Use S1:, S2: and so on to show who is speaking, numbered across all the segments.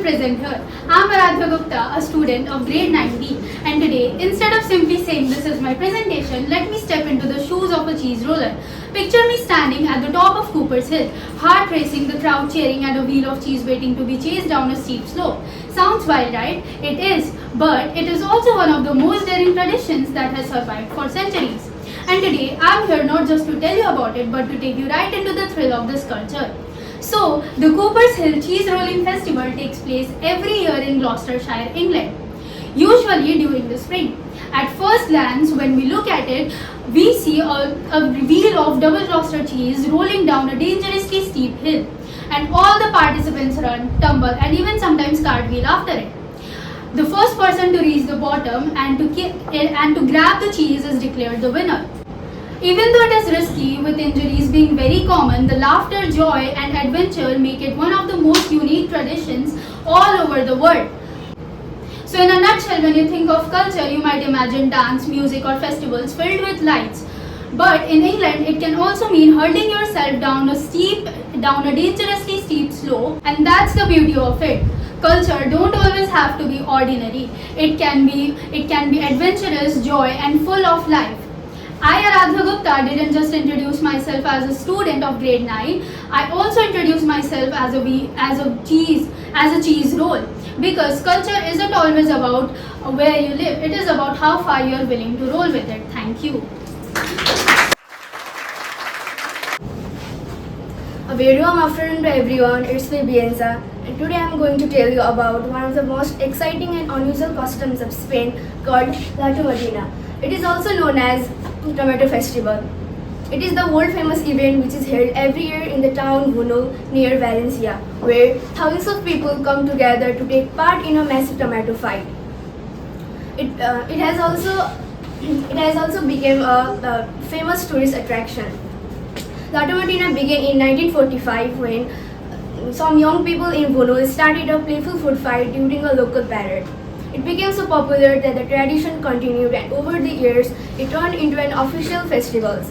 S1: present here. I'm Aradhya Gupta, a student of grade 9B, and today, instead of simply saying this is my presentation, let me step into the shoes of a cheese roller. Picture me standing at the top of Cooper's Hill, heart racing, the crowd cheering, and a wheel of cheese waiting to be chased down a steep slope. Sounds wild, right? It is, but it is also one of the most daring traditions that has survived for centuries. And today, I'm here not just to tell you about it, but to take you right into the thrill of this culture. So, the Cooper's Hill Cheese Rolling Festival takes place every year in Gloucestershire, England, usually during the spring. At first glance, when we look at it, we see a wheel of double Gloucester cheese rolling down a dangerously steep hill, and all the participants run, tumble, and even sometimes cartwheel after it. The first person to reach the bottom and to grab the cheese is declared the winner. Even though it is risky, with injuries being very common, the laughter, joy, and adventure make it one of the most unique traditions all over the world. So in a nutshell, when you think of culture, you might imagine dance, music, or festivals filled with lights. But in England, it can also mean hurling yourself down a dangerously steep slope, and that's the beauty of it. Culture don't always have to be ordinary. It can be adventurous, joy, and full of life. I, Aradhya Gupta, didn't just introduce myself as a student of grade 9. I also introduced myself as a cheese roll. Because culture isn't always about where you live. It is about how far you are willing to roll with it. Thank you.
S2: A very warm afternoon to everyone, it's me Bienza, and today I am going to tell you about one of the most exciting and unusual customs of Spain called La Tomatina. It is also known as Tomato Festival. It is the world famous event which is held every year in the town Buñol near Valencia, where thousands of people come together to take part in a massive tomato fight. It has also become a famous tourist attraction. La Tomatina began in 1945 when some young people in Buñol started a playful food fight during a local parade. It became so popular that the tradition continued, and over the years it turned into an official festival.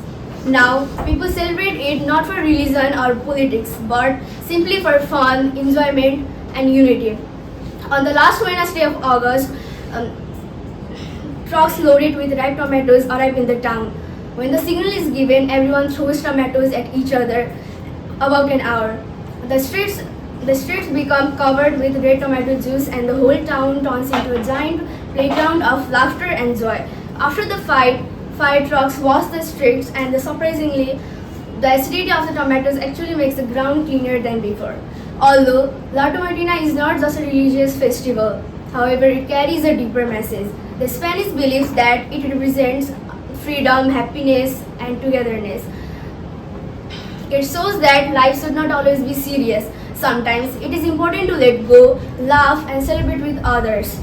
S2: Now, people celebrate it not for religion or politics, but simply for fun, enjoyment, and unity. On the last Wednesday of August, trucks loaded with ripe tomatoes arrive in the town. When the signal is given, everyone throws tomatoes at each other about an hour. The streets become covered with red tomato juice, and the whole town turns into a giant playground of laughter and joy. After the fight, fire trucks wash the streets, and surprisingly, the acidity of the tomatoes actually makes the ground cleaner than before. Although La Tomatina is not just a religious festival, however, it carries a deeper message. The Spanish believes that it represents freedom, happiness, and togetherness. It shows that life should not always be serious. Sometimes it is important to let go, laugh, and celebrate with others.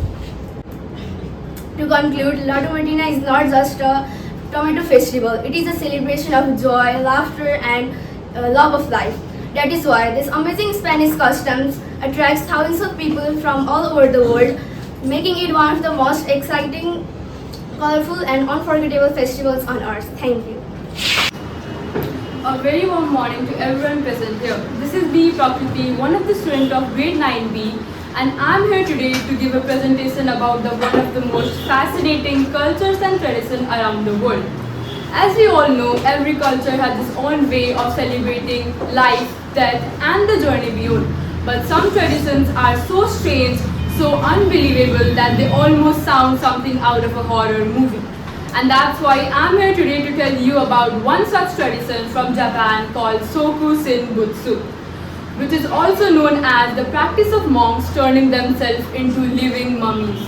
S2: To conclude, La Tomatina is not just a tomato festival. It is a celebration of joy, laughter, and love of life. That is why this amazing Spanish customs attracts thousands of people from all over the world, making it one of the most exciting, colorful, and unforgettable festivals on earth. Thank you.
S3: A very warm morning to everyone present here. This is B. Prakriti, one of the students of grade 9B, and I'm here today to give a presentation about one of the most fascinating cultures and traditions around the world. As we all know, every culture has its own way of celebrating life, death, and the journey beyond. But some traditions are so strange, so unbelievable that they almost sound something out of a horror movie. And that's why I'm here today to tell you about one such tradition from Japan called Soku Shin Butsu, which is also known as the practice of monks turning themselves into living mummies.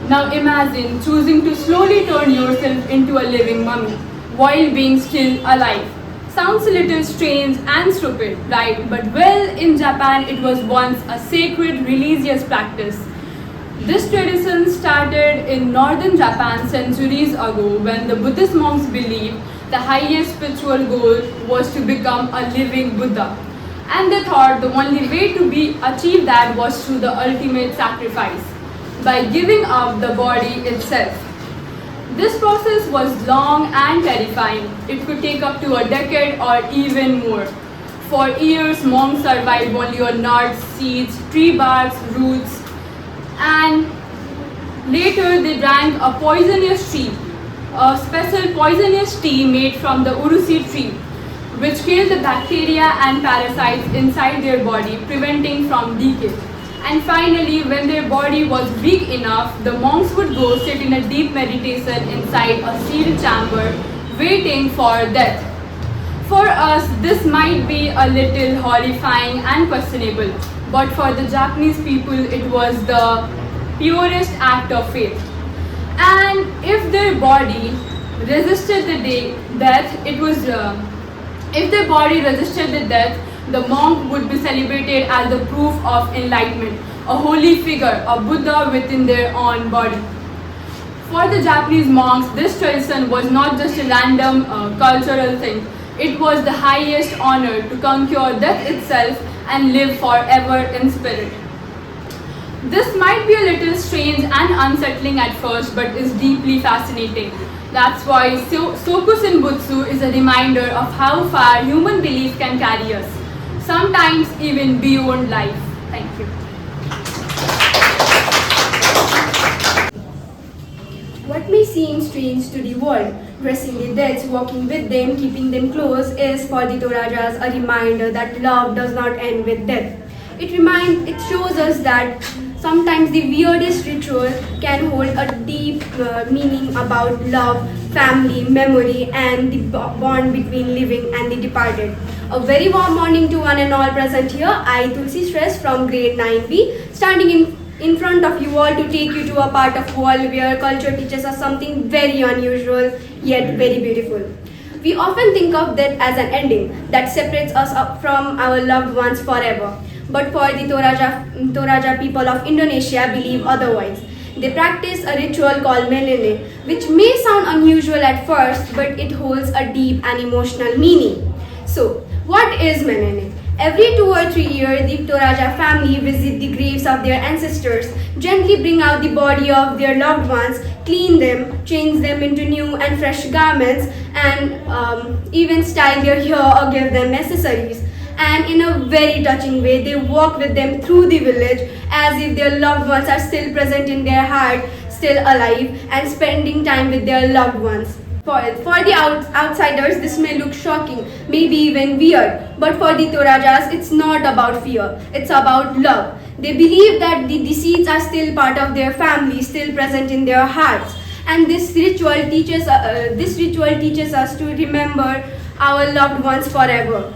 S3: Now imagine choosing to slowly turn yourself into a living mummy while being still alive. Sounds a little strange and stupid, right? But well, in Japan it was once a sacred religious practice. This tradition started in northern Japan centuries ago when the Buddhist monks believed the highest spiritual goal was to become a living Buddha. And they thought the only way to achieve that was through the ultimate sacrifice, by giving up the body itself. This process was long and terrifying. It could take up to a decade or even more. For years, monks survived only on nuts, seeds, tree barks, roots, and later they drank a poisonous tea, a special poisonous tea made from the urusi tree, which killed the bacteria and parasites inside their body, preventing from decay. And finally, when their body was weak enough, the monks would go sit in a deep meditation inside a sealed chamber, waiting for death. For us, this might be a little horrifying and questionable, but for the Japanese people, it was the purest act of faith. And if their body resisted death, if their body resisted the death, the monk would be celebrated as the proof of enlightenment, a holy figure, a Buddha within their own body. For the Japanese monks, this tradition was not just a random cultural thing. It was the highest honor to conquer death itself and live forever in spirit. This might be a little strange and unsettling at first, but is deeply fascinating. That's why Sokusen Butsu is a reminder of how far human belief can carry us, sometimes even beyond life. Thank you.
S2: What may seem strange to the world, dressing the dead, walking with them, keeping them close, is for the Torajas a reminder that love does not end with death. It shows us that sometimes the weirdest ritual can hold a deep meaning about love, family, memory, and the bond between living and the departed. A very warm morning to one and all present here. I, Tulsi Stress from grade 9B, standing in front of you all to take you to a part of world where culture teaches us something very unusual yet very beautiful. We often think of death as an ending that separates us up from our loved ones forever. But for the Toraja people of Indonesia believe otherwise. They practice a ritual called Menene, which may sound unusual at first, but it holds a deep and emotional meaning. So, what is Menene? Every 2 or 3 years, the Toraja family visit the graves of their ancestors, gently bring out the body of their loved ones, clean them, change them into new and fresh garments, and even style their hair or give them accessories. And in a very touching way, they walk with them through the village as if their loved ones are still present in their heart, still alive, and spending time with their loved ones. For the outsiders, this may look shocking, maybe even weird, but for the Torajas, it's not about fear, it's about love. They believe that the deceased are still part of their family, still present in their hearts, and this ritual teaches us to remember our loved ones forever.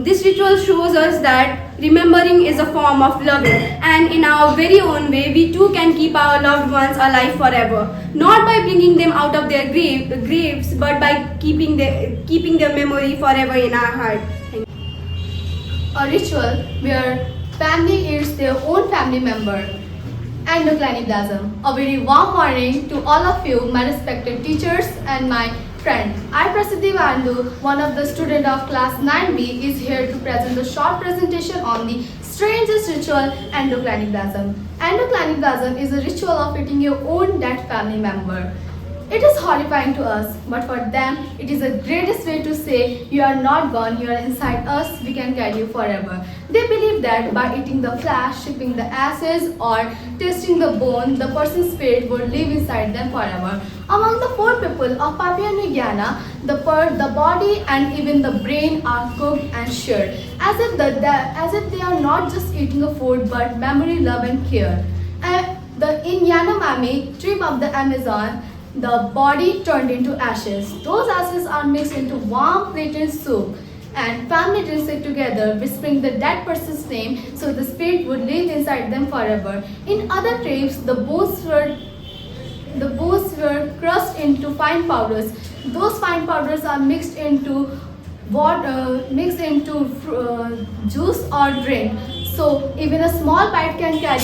S2: This ritual shows us that remembering is a form of loving, and in our very own way, we too can keep our loved ones alive forever. Not by bringing them out of their graves, but by keeping their memory forever in our heart.
S1: A ritual where family eats their own family member. Endocannibalism. A very warm morning to all of you, my respected teachers and my friend. I, Prasiddhi Vandu, one of the students of class 9B, is here to present a short presentation on the strangest ritual, endocannibalism. Endocannibalism is a ritual of eating your own dead family member. It is horrifying to us, but for them, it is the greatest way to say, you are not gone, you are inside us, we can carry you forever. They believe that by eating the flesh, shipping the ashes, or tasting the bone, the person's spirit would live inside them forever. Among the poor people of Papua New Guinea, the body and even the brain are cooked and shared, as if they are not just eating a food, but memory, love, and care. In Yanomami, tribe of the Amazon, the body turned into ashes. Those ashes are mixed into warm plated soup, and family drinks it together, whispering the dead person's name so the spirit would live inside them forever. In other tribes, the bones were crushed into fine powders. Those fine powders are mixed into juice or drink. So even a small bite can carry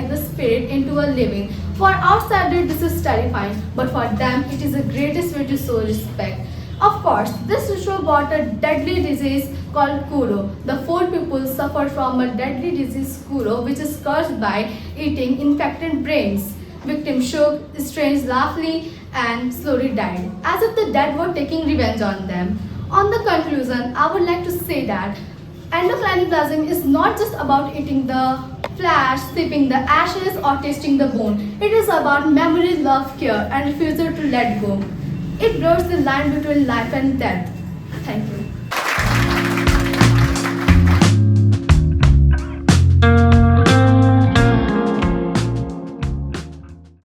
S1: the spirit into a living. For outsiders, this is terrifying, but for them, it is the greatest way to show respect. Of course, this ritual brought a deadly disease called Kuro. The 4 people suffered from a deadly disease Kuro, which is caused by eating infected brains. Victims shook, strange laughingly, and slowly died, as if the dead were taking revenge on them. On the
S2: conclusion, I would like to say that endoclinoplasm is not just about eating the flesh, sipping the ashes, or tasting the bone. It is about memory, love, care, and refusal to let go. It blurs the line between life and death. Thank you.